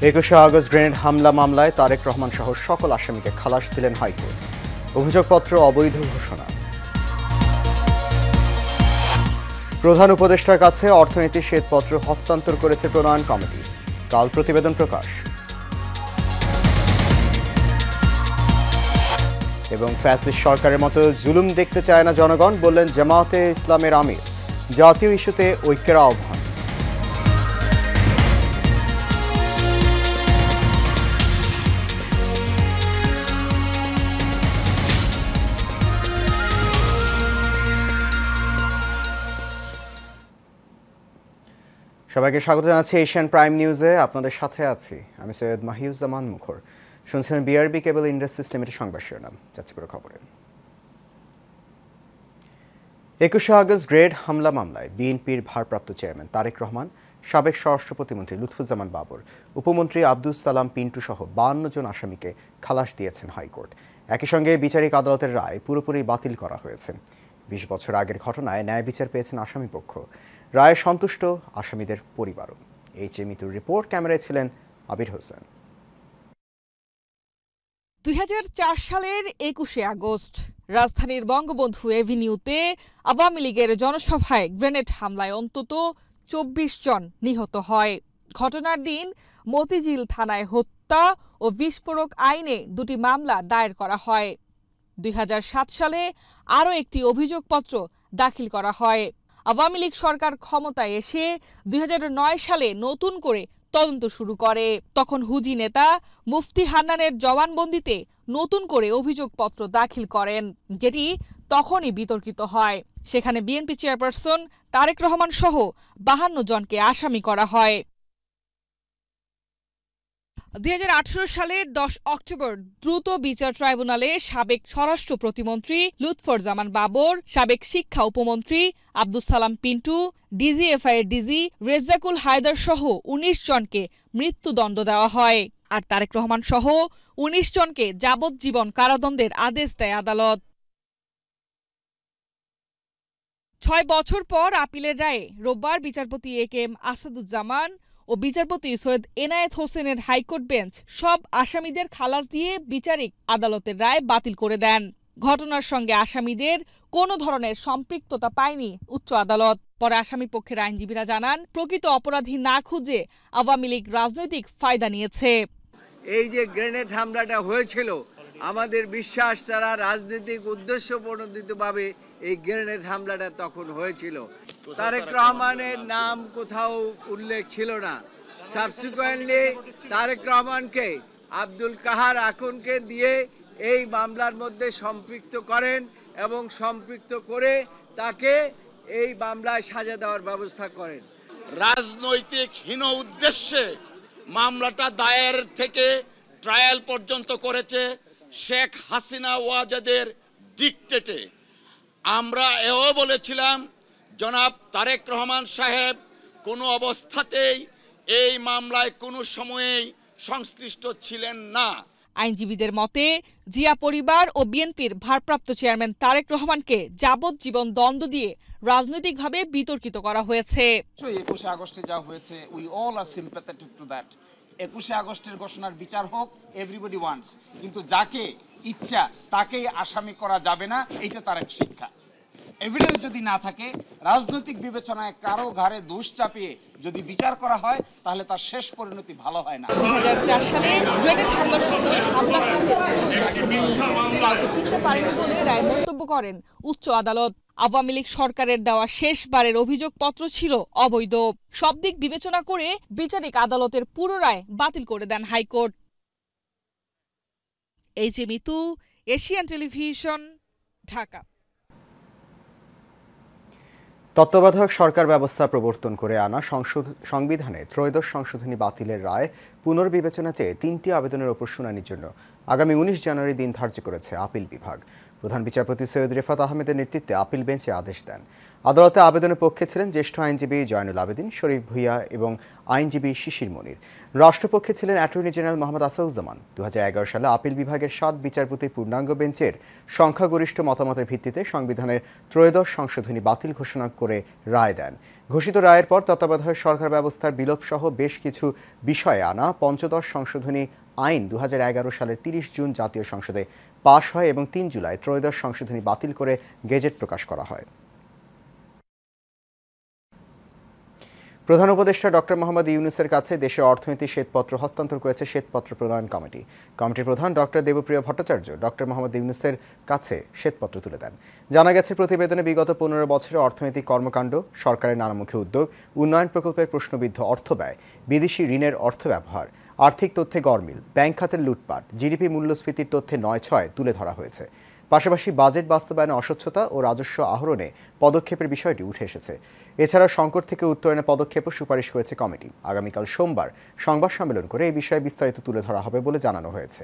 21শে August grenade হামলা মামলায় তারেক রহমান সহ সকল আসামিকে খালাস দিলেন হাইকোর্ট। অভিযোগপত্র অবৈধ ঘোষণা। প্রধান উপদেষ্টার কাছে অর্থনীতির শ্বেতপত্র হস্তান্তর করেছে প্রণয়ন কমিটি। কাল প্রতিবেদন প্রকাশ। এবং ফ্যাসিস্ট সরকারের মতো জুলুম দেখতে চায় না জনগণ, বললেন জামায়াতে ইসলামের আমির। জাতীয় ইস্যুতে ঐক্যের আহ্বান। সবাইকে স্বাগত জানাচ্ছি এশিয়ান প্রাইম নিউজে। আপনাদের সাথে আছি আমি সৈয়দ মাহিউজ্জামান মুখর। শুনছেন বিআরবি কেবল ইন্ডাস্ট্রিজ লিমিটেড সংবাদ শিরোনাম। যাচ্ছি পুরো খবরে। 21শে আগস্ট গ্রেনেড হামলা মামলায় বিএনপির ভারপ্রাপ্ত চেয়ারম্যান তারেক রহমান, সাবেক স্বরাষ্ট্র প্রতিমন্ত্রী লুৎফুজ্জামান বাবর, উপমন্ত্রী আব্দুস সালাম পিন্টু সহ 52 জন আসামিকে খালাস দিয়েছেন হাইকোর্ট। একই সঙ্গে বিচারিক আদালতের রায় পুরোপুরি বাতিল করা হয়েছে। 20 বছর আগের ঘটনায় ন্যায় বিচার পেয়েছেন আসামিপক্ষ। রায়ে সন্তুষ্ট আসামিদের পরিবারও। মিতুর রিপোর্ট, ক্যামেরায় ছিলেন আবির হোসেন। 2004 সালের 21শে আগস্ট রাজধানীর বঙ্গবন্ধু এভিনিউতে আওয়ামী লীগের জনসভায় গ্রেনেড হামলায় অন্তত 24 জন নিহত হয়। ঘটনার দিন মতিঝিল থানায় হত্যা ও বিস্ফোরক আইনে 2টি মামলা দায়ের করা হয়। 2007 সালে আরও একটি অভিযোগপত্র দাখিল করা হয়। আওয়ামী লীগ সরকার ক্ষমতায় এসে 2009 সালে নতুন করে তদন্ত শুরু করে। তখন হুজি নেতা মুফতি হান্নানের জবানবন্দিতে নতুন করে অভিযোগপত্র দাখিল করেন, যেটি তখনই বিতর্কিত হয়। সেখানে বিএনপি চেয়ারপারসন তারেক রহমান সহ 52 জনকে আসামি করা হয়। 2018 সালের 10 অক্টোবর দ্রুত বিচার ট্রাইব্যুনালে সাবেক স্বরাষ্ট্র প্রতিমন্ত্রী লুৎফুজ্জামান বাবর, সাবেক শিক্ষা উপমন্ত্রী আব্দুস সালাম পিন্টু, ডিজিএফআই এর ডিজি রেজ্জাকুল হায়দার সহ 19 জনকে মৃত্যুদণ্ড দেওয়া হয়। আর তারেক রহমান সহ 19 জনকে যাবজ্জীবন কারাদণ্ডের আদেশ দেয় আদালত। 6 বছর পর আপিলের রায়ে রোববার বিচারপতি এ.কে.এম. আসাদুজ্জামান ও বিচারপতি সৈয়দ এনায়েত হোসেনের হাইকোর্ট বেঞ্চ সব আসামিদের খালাস দিয়ে বিচারিক আদালতের রায় বাতিল করে দেন। ঘটনার সঙ্গে আসামিদের কোনো ধরনের সম্পৃক্ততা পায়নি উচ্চ আদালত। পরে আসামি পক্ষের আইনজীবীরা জানান, প্রকৃত অপরাধী না খুঁজে আওয়ামী লীগ রাজনৈতিক ফায়দা নিয়েছে। এই যে গ্রেনেড হামলাটা হয়েছিল, আমাদের বিশ্বাস তারা রাজনৈতিক উদ্দেশ্য প্রণোদিতভাবে এই গ্রেনেড হামলাটা তখন হয়েছিল। তারেক রহমানের নাম কোথাও উল্লেখ ছিল না। সাবসিকুয়েন্টলি তারেক রহমানকে আব্দুল কাহার আকুনকে দিয়ে এই মামলার মধ্যে সম্পৃক্ত করেন এবং সম্পৃক্ত করে তাকে এই মামলায় সাজা দেওয়ার ব্যবস্থা করেন। রাজনৈতিক হীন উদ্দেশ্যে মামলাটা দায়ের থেকে ট্রায়াল পর্যন্ত করেছে শেখ হাসিনা ওয়াজেদের ডিকটেটে। আমরা এও বলেছিলাম, জনাব তারেক রহমান সাহেব কোনো অবস্থাতেই এই মামলায় কোনো সময়েই সংশ্লিষ্ট ছিলেন না। আইনজীবীদের মতে, জিয়া পরিবার ও বিএনপির ভারপ্রাপ্ত চেয়ারম্যান তারেক রহমানকে যাবজ্জীবন দণ্ড দিয়ে রাজনৈতিকভাবে বিতর্কিত করা হয়েছে। 21শে আগস্টে যা হয়েছে, we all are sympathetic to that. 21শে আগস্টের ঘোষণার বিচার হোক, এভরিবডি ওয়ান্টস, কিন্তু যাকে ইচ্ছা তাকেই আসামি করা যাবে না, এটা তার এক শিক্ষা। এভিডেন্স যদি না থাকে, রাজনৈতিক বিবেচনায় কারো ঘাড়ে দোষ চাপিয়ে যদি বিচার করা হয়, তাহলে তার শেষ পরিণতি ভালো হয় না। 2004 সালে গ্রেনেড হামলার সময় হামলা কাউকে চিনতে পারেনি বলে রায় মন্তব্য করেন উচ্চ আদালত। আওয়ামী লীগ সরকারের দেওয়া শেষবারের অভিযোগপত্র ছিল অবৈধ। সব দিক বিবেচনা করে বিচারিক আদালতের পুরো রায় বাতিল করে দেন high court. Mitu, Asian television, Dhaka. তত্ত্বাবধায়ক সরকার ব্যবস্থা প্রবর্তন করে আনা সংবিধানে ত্রয়োদশ সংশোধনী বাতিলের রায় পুনর্বিবেচনা চেয়ে 3টি আবেদনের ওপর শুনানির জন্য আগামী 19 জানুয়ারি দিন ধার্য করেছে আপিল বিভাগ। প্রধান বিচারপতি সৈয়দ রেফাত আহমেদের নেতৃত্বে আপিল বেঞ্চে আদেশ দেন। আদালতে আবেদনের পক্ষে ছিলেন জ্যেষ্ঠ আইনজীবী জয়নুল আবেদিন, শরীফ ভুইয়া এবং আইনজীবী শিশির মনির। রাষ্ট্রপক্ষে ছিলেন অ্যাটর্নি জেনারেল মোহাম্মদ আসাদুজ্জামান। 2011 সালে আপিল বিভাগের 7 বিচারপতির পূর্ণাঙ্গ বেঞ্চের সংখ্যাগরিষ্ঠ মতামতের ভিত্তিতে সংবিধানের ত্রয়োদশ সংশোধনী বাতিল ঘোষণা করে রায় দেন। ঘোষিত রায়ের পর তত্ত্বাবধায়ক সরকার ব্যবস্থার বিলোপ সহ বেশ কিছু বিষয়ে আনা পঞ্চদশ সংশোধনী আইন 2011 সালের 30 জুন জাতীয় সংসদে পাশ হয় এবং 3 জুলাই ত্রয়োদশ সংশোধনী বাতিল করে গেজেট প্রকাশ করা হয়। প্রধান উপদেষ্টা ডক্টর মোহাম্মদ ইউনূসের কাছে দেশের অর্থনীতি শ্বেতপত্র হস্তান্তর করেছে শ্বেতপত্র প্রণয়ন কমিটি। কমিটির প্রধান ডক্টর দেবপ্রিয় ভট্টাচার্য ডক্টর মোহাম্মদ ইউনূসের কাছে শ্বেতপত্র তুলে দেন। জানা গেছে, প্রতিবেদনে বিগত 15 বছরের অর্থনৈতিক কর্মকাণ্ড, সরকারের নানামুখী উদ্যোগ, উন্নয়ন প্রকল্পের প্রশ্নবিদ্ধ অর্থব্যয়, বিদেশি ঋণের অর্থব্যবহার, আর্থিক তথ্যে গরমিল, ব্যাংক খাতের লুটপাট, জিডিপি মূল্যস্ফীতির তথ্যে 9/6 তুলে ধরা হয়েছে। পাশাপাশি বাজেট বাস্তবায়নে অস্বচ্ছতা ও রাজস্ব আহরণে পদক্ষেপের বিষয়টি উঠে এসেছে। এছাড়া সংকট থেকে উত্তরণে পদক্ষেপও সুপারিশ করেছে কমিটি। আগামীকাল সোমবার সংবাদ সম্মেলন করে এই বিষয়ে বিস্তারিত তুলে ধরা হবে বলে জানানো হয়েছে।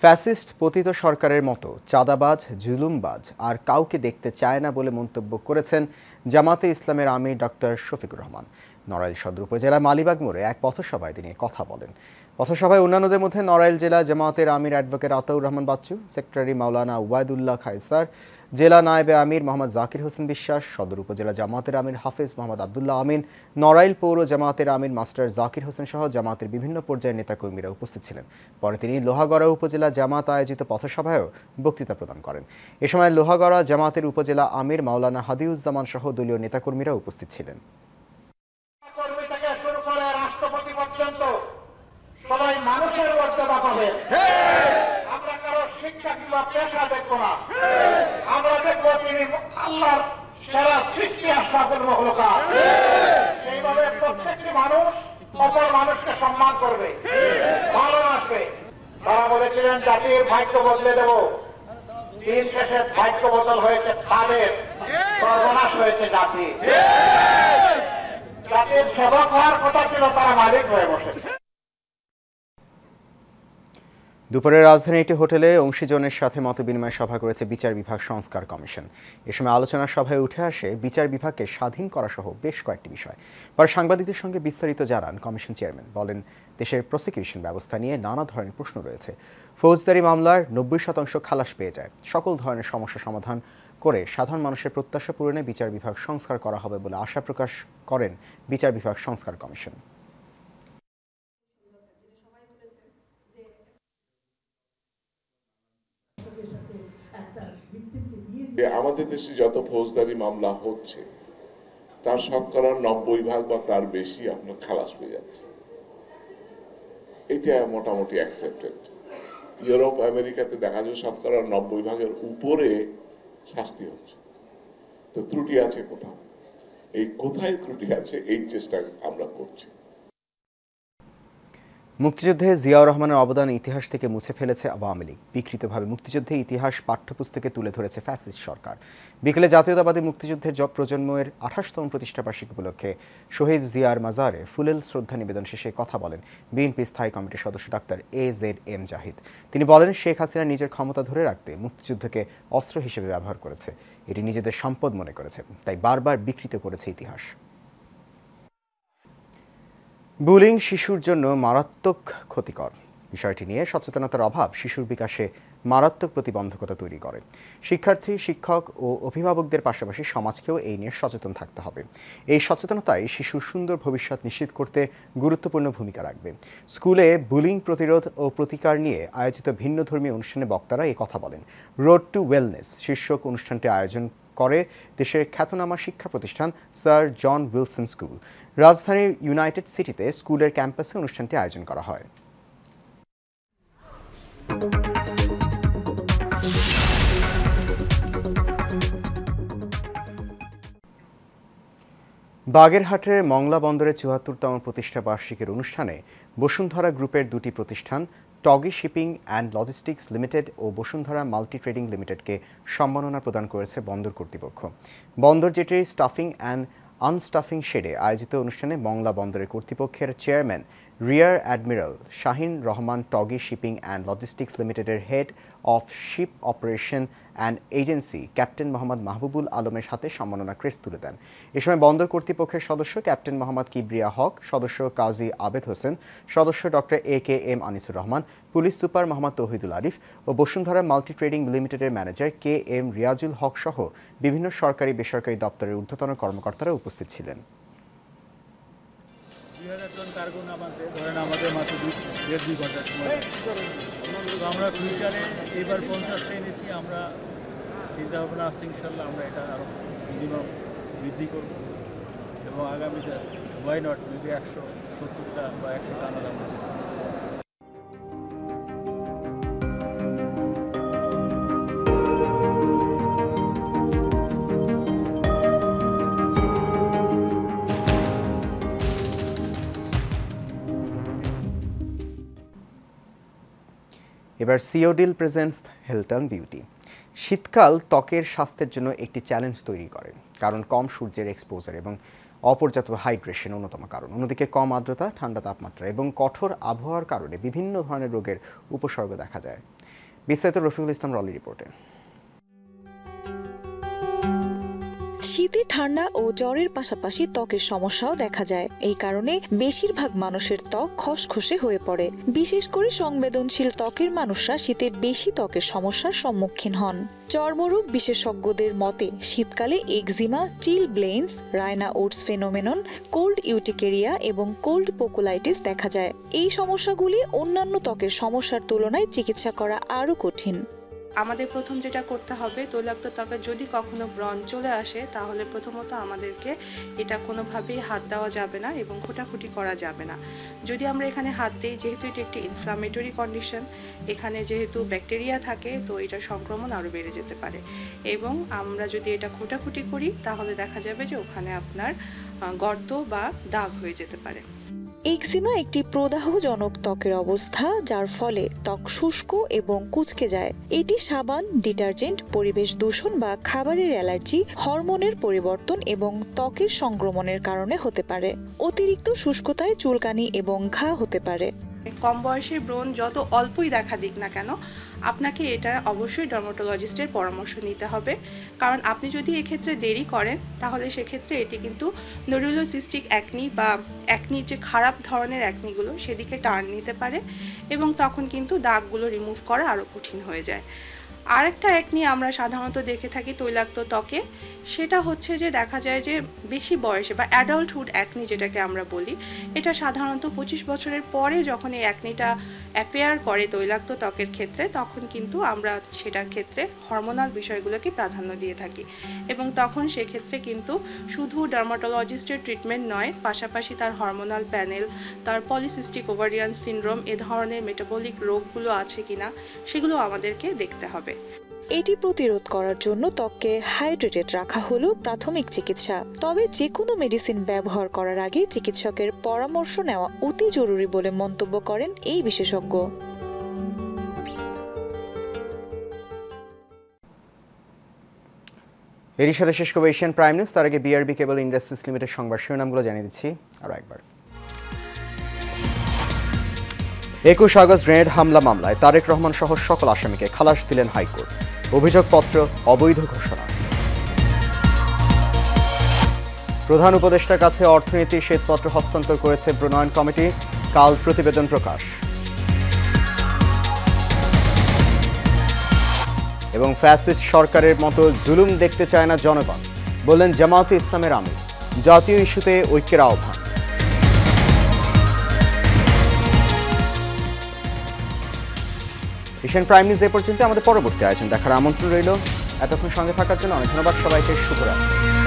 ফ্যাসিস্ট পতিত সরকারের মতো চাঁদাবাজ, জুলুমবাজ আর কাউকে দেখতে চায় না বলে মন্তব্য করেছেন জামাতে ইসলামের আমির ডক্টর শফিকুর রহমান। নড়াইল সদর উপজেলার মালিবাগ মোড়ে এক পথসভায় তিনি কথা বলেন। পথসভায় অন্যান্যদের মধ্যে নড়াইল জেলা জামাতের আমির অ্যাডভোকেট আতাউর রহমান বাচ্চু, সেক্রেটারি মাওলানা ওবায়দুল্লাহ খায়সার, জেলা নায়েবে আমির মোহাম্মদ জাকির হোসেন বিশ্বাস, সদর উপজেলা জামাতের আমির হাফেজ মোহাম্মদ আবদুল্লাহ আমিন, নড়াইল পৌর জামাতের আমির মাস্টার জাকির হোসেন সহ জামাতের বিভিন্ন পর্যায়ের নেতাকর্মীরা উপস্থিত ছিলেন। পরে তিনি লোহাগড়া উপজেলা জামাত আয়োজিত পথসভায়ও বক্তৃতা প্রদান করেন। এ সময় লোহাগড়া জামাতের উপজেলা আমির মাওলানা হাদিউজ্জামান সহ দলীয় নেতাকর্মীরা উপস্থিত ছিলেন। সবাই মানুষের মর্যাদা পাবে। আমরা কারো শিক্ষা কিংবা পেশা দেখবো না, আমরা দেখবো তিনি আল্লাহর সেরা সৃষ্টি আশরাফুল মাখলুকাত। এইভাবে প্রত্যেকটি মানুষ অপর মানুষকে সম্মান করবে, ভালোবাসবে। তারা বলেছিলেন জাতির ভাগ্য বদলে দেব, দিন শেষে ভাগ্য বদল হয়েছে তাদের, সর্বনাশ হয়েছে জাতি। জাতির সেবক হওয়ার কথা ছিল, তারা মালিক হয়ে বসেছে। দুপুরে রাজধানী একটি হোটেলে অংশীজনের সাথে মতবিনিময় সভা করেছে বিচার বিভাগ সংস্কার কমিশন। এ সময় আলোচনা সভায় উঠে আসে বিচার বিভাগকে স্বাধীন করা সহ বেশ কয়েকটি বিষয়। পরে সাংবাদিকদের সঙ্গে বিস্তারিত জানান কমিশন চেয়ারম্যান। বলেন, দেশের প্রসিকিউশন ব্যবস্থা নিয়ে নানা ধরনের প্রশ্ন রয়েছে। ফৌজদারি মামলার 90% খালাস পেয়ে যায়। সকল ধরনের সমস্যা সমাধান করে সাধারণ মানুষের প্রত্যাশা পূরণে বিচার বিভাগ সংস্কার করা হবে বলে আশা প্রকাশ করেন বিচার বিভাগ সংস্কার কমিশন। আমাদের দেশে যত ফৌজদারি মামলা হচ্ছে তার শতকরা 90% বা তার বেশি আপনার খালাস পেয়ে যাচ্ছে। এটা মোটামুটি অ্যাকসেপ্টেড। ইউরোপ আমেরিকাতে দেখা যায় শতকরা 90% উপরে শাস্তি হচ্ছে। তো ত্রুটি আছে কোথাও, এই কোথায় ত্রুটি আছে এই চেষ্টা আমরা করছি। মুক্তিযুদ্ধে জিয়াউর রহমানের অবদান ইতিহাস থেকে মুছে ফেলেছে আওয়ামী লীগ। বিকৃতভাবে মুক্তিযুদ্ধে ইতিহাস পাঠ্যপুস্তকে তুলে ধরেছে ফ্যাসিস্ট সরকার। বিকেলে জাতীয়তাবাদী মুক্তিযুদ্ধের প্রজন্মের 28তম প্রতিষ্ঠাবার্ষিকী উপলক্ষে শহীদ জিয়ার মাজারে ফুলেল শ্রদ্ধা নিবেদন শেষে কথা বলেন বিএনপি স্থায়ী কমিটির সদস্য ডাক্তার AZM জাহিদ। তিনি বলেন, শেখ হাসিনা নিজের ক্ষমতা ধরে রাখতে মুক্তিযুদ্ধকে অস্ত্র হিসেবে ব্যবহার করেছে, এটি নিজেদের সম্পদ মনে করেছে, তাই বারবার বিকৃত করেছে ইতিহাস। বুলিং শিশুর জন্য মারাত্মক ক্ষতিকর। বিষয়টি নিয়ে সচেতনতার অভাব শিশুর বিকাশে মারাত্মক প্রতিবন্ধকতা তৈরি করে। শিক্ষার্থী, শিক্ষক ও অভিভাবকদের পাশাপাশি সমাজকেও এই নিয়ে সচেতন থাকতে হবে। এই সচেতনতাই শিশুর সুন্দর ভবিষ্যৎ নিশ্চিত করতে গুরুত্বপূর্ণ ভূমিকা রাখবে। স্কুলে বুলিং প্রতিরোধ ও প্রতিকার নিয়ে আয়োজিত ভিন্ন ধর্মীয় অনুষ্ঠানে বক্তারা এই কথা বলেন। রোড টু ওয়েলনেস শীর্ষক অনুষ্ঠানটি আয়োজন করে দেশের খ্যাতনামা শিক্ষা প্রতিষ্ঠান স্যার জন উইলসন স্কুল। রাজধানীর ইউনাইটেড সিটিতে স্কুলের ক্যাম্পাসে অনুষ্ঠানটি আয়োজন করা হয়। বাগেরহাটের মংলা বন্দরের ৭৪তম প্রতিষ্ঠা বার্ষিকীর অনুষ্ঠানে বসুন্ধরা গ্রুপের দুটি প্রতিষ্ঠান Toggi shipping and logistics limited ও বসুন্ধরা মাল্টি ট্রেডিং লিমিটেডকে সম্মাননা প্রদান করেছে বন্দর কর্তৃপক্ষ। বন্দর জেটির স্টাফিং অ্যান্ড আনস্টাফিং শেডে আয়োজিত অনুষ্ঠানে মংলা বন্দরের কর্তৃপক্ষের chairman rear admiral Shahin Rahman Toggi shipping and logistics লিমিটেডের head of ship operation and agency captain Mohammad Mahbubul আলমের হাতে সম্মাননা ক্রেস্ট তুলে দেন। এ সময় বন্দর কর্তৃপক্ষের সদস্য ক্যাপ্টেন মোহাম্মদ কিবরিয়া হক, সদস্য কাজী আবেদ হোসেন, সদস্য doctor AK-M Anisur Rahman, police super Mohammad Tauhidul Arif ও বসুন্ধরা মাল্টি ট্রেডিং লিমিটেডের ম্যানেজার KM রিয়াজুল হক সহ বিভিন্ন সরকারি বেসরকারি দপ্তরের ঊর্ধ্বতন কর্মকর্তারা উপস্থিত ছিলেন। 2000 টন কার্গো নামাতে ধরেন আমাদের মাত্র 1.5 ঘন্টা সময়। তো আমরা ফিউচারে এবার 50টা এনেছি। আমরা চিন্তা ভাবনা আসছে ইনশাল্লাহ আমরা এটা আরও মিনিমাম বৃদ্ধি করব এবং আগামীতে ওয়াই নট মেবি 170টা বা 100টা আনার আমরা চেষ্টা করব। এবার সিওডিল প্রেজেন্টস হিলটন বিউটি। শীতকাল ত্বকের স্বাস্থ্যের জন্য একটি চ্যালেঞ্জ তৈরি করে, কারণ কম সূর্যের এক্সপোজার এবং অপর্যাপ্ত হাইড্রেশন অন্যতম কারণ। অন্যদিকে কম আর্দ্রতা, ঠান্ডা তাপমাত্রা এবং কঠোর আবহাওয়ার কারণে বিভিন্ন ধরনের রোগের উপসর্গ দেখা যায়। বিস্তারিত রফিকুল ইসলাম রলি রিপোর্টে। শীতে ঠান্ডা ও জ্বরের পাশাপাশি ত্বকের সমস্যাও দেখা যায়। এই কারণে বেশিরভাগ মানুষের ত্বক খসখসে হয়ে পড়ে। বিশেষ করে সংবেদনশীল ত্বকের মানুষরা শীতে বেশি ত্বকের সমস্যার সম্মুখীন হন। চর্মরোগ বিশেষজ্ঞদের মতে শীতকালে এক্সিমা, চিলব্লেইন্স, রায়না-উডস ফেনোমেনন, কোল্ড ইউটিকেরিয়া এবং কোল্ড পোকুলাইটিস দেখা যায়। এই সমস্যাগুলি অন্যান্য ত্বকের সমস্যার তুলনায় চিকিৎসা করা আরও কঠিন। আমাদের প্রথম যেটা করতে হবে, তৈলাক্ত ত্বকে যদি কখনো ব্রণ চলে আসে তাহলে প্রথমত আমাদেরকে এটা কোনোভাবেই হাত দেওয়া যাবে না এবং খোঁটাখুটি করা যাবে না। যদি আমরা এখানে হাত দিই, যেহেতু এটি একটি ইনফ্লামেটরি কন্ডিশন, এখানে যেহেতু ব্যাকটেরিয়া থাকে তো এটার সংক্রমণ আরও বেড়ে যেতে পারে। এবং আমরা যদি এটা খোঁটাখুটি করি তাহলে দেখা যাবে যে ওখানে আপনার গর্ত বা দাগ হয়ে যেতে পারে। এক্সিমা একটি প্রদাহজনক ত্বকের অবস্থা, যার ফলে ত্বক শুষ্ক এবং কুঁচকে যায়। এটি সাবান, ডিটারজেন্ট, পরিবেশ দূষণ বা খাবারের অ্যালার্জি, হরমোনের পরিবর্তন এবং ত্বকের সংক্রমণের কারণে হতে পারে। অতিরিক্ত শুষ্কতায় চুলকানি এবং ঘা হতে পারে। কম বয়সে ব্রণ যত অল্পই দেখা দিক না কেন, আপনাকে এটা অবশ্যই ডার্মাটোলজিস্টের পরামর্শ নিতে হবে। কারণ আপনি যদি এক্ষেত্রে দেরি করেন তাহলে সেক্ষেত্রে এটি কিন্তু নোডুলোসিস্টিক অ্যাকনি বা অ্যাকনির যে খারাপ ধরনের অ্যাকনিগুলো সেদিকে টার্ন নিতে পারে এবং তখন কিন্তু দাগগুলো রিমুভ করা আরও কঠিন হয়ে যায়। আরেকটা অ্যাকনি আমরা সাধারণত দেখে থাকি তৈলাক্ত ত্বকে, সেটা হচ্ছে যে দেখা যায় যে বেশি বয়সে বা অ্যাডাল্টহুড অ্যাকনি যেটাকে আমরা বলি, এটা সাধারণত 25 বছরের পরে যখন এই অ্যাকনিটা অ্যাপেয়ার করে তৈলাক্ত ত্বকের ক্ষেত্রে, তখন কিন্তু আমরা সেটার ক্ষেত্রে হরমোনাল বিষয়গুলোকে প্রাধান্য দিয়ে থাকি এবং তখন সেক্ষেত্রে কিন্তু শুধু ডার্মাটোলজিস্টের ট্রিটমেন্ট নয়, পাশাপাশি তার হরমোনাল প্যানেল, তার পলিসিস্টিক ওভারিয়ান সিনড্রোম, এ ধরনের মেটাবলিক রোগগুলো আছে কিনা সেগুলো আমাদেরকে দেখতে হবে। এটি প্রতিরোধ করার জন্য ত্বককে হাইড্রেটেড রাখা হলো প্রাথমিক চিকিৎসা। তবে যে কোনো মেডিসিন ব্যবহার করার আগে চিকিৎসকের পরামর্শ নেওয়া অতি জরুরি বলে মন্তব্য করেন এই বিশেষজ্ঞ। এরই সাথে শেষ করবো এশিয়ান প্রাইম নিউজ। তার আগে বিআরবি কেবল ইন্ডাস্ট্রিজ লিমিটেড সংবাদ শিরোনামগুলো জানিয়ে দিচ্ছি আরও একবার। 21 আগস্ট গ্রেনেড হামলা মামলায় তারেক রহমান সহ সকল আসামিকে খালাস দিলেন হাইকোর্ট। অভিযোগপত্র অবৈধ ঘোষণা। প্রধান উপদেষ্টার কাছে অর্থনীতির শ্বেতপত্র হস্তান্তর করেছে প্রণয়ন কমিটি, কাল প্রতিবেদন প্রকাশ। এবং ফ্যাসিস্ট সরকারের মতো জুলুম দেখতে চায় না জনগণ, বললেন জামায়াতে ইসলামের আমির। জাতীয় ইস্যুতে ঐক্যের আহ্বান। এশিয়ান প্রাইম নিউজ এ পর্যন্ত। আমাদের পরবর্তী আয়োজন দেখার আমন্ত্রণ রইল। এতক্ষণ সঙ্গে থাকার জন্য অনেক ধন্যবাদ সবাইকে। শুভরাত্রি।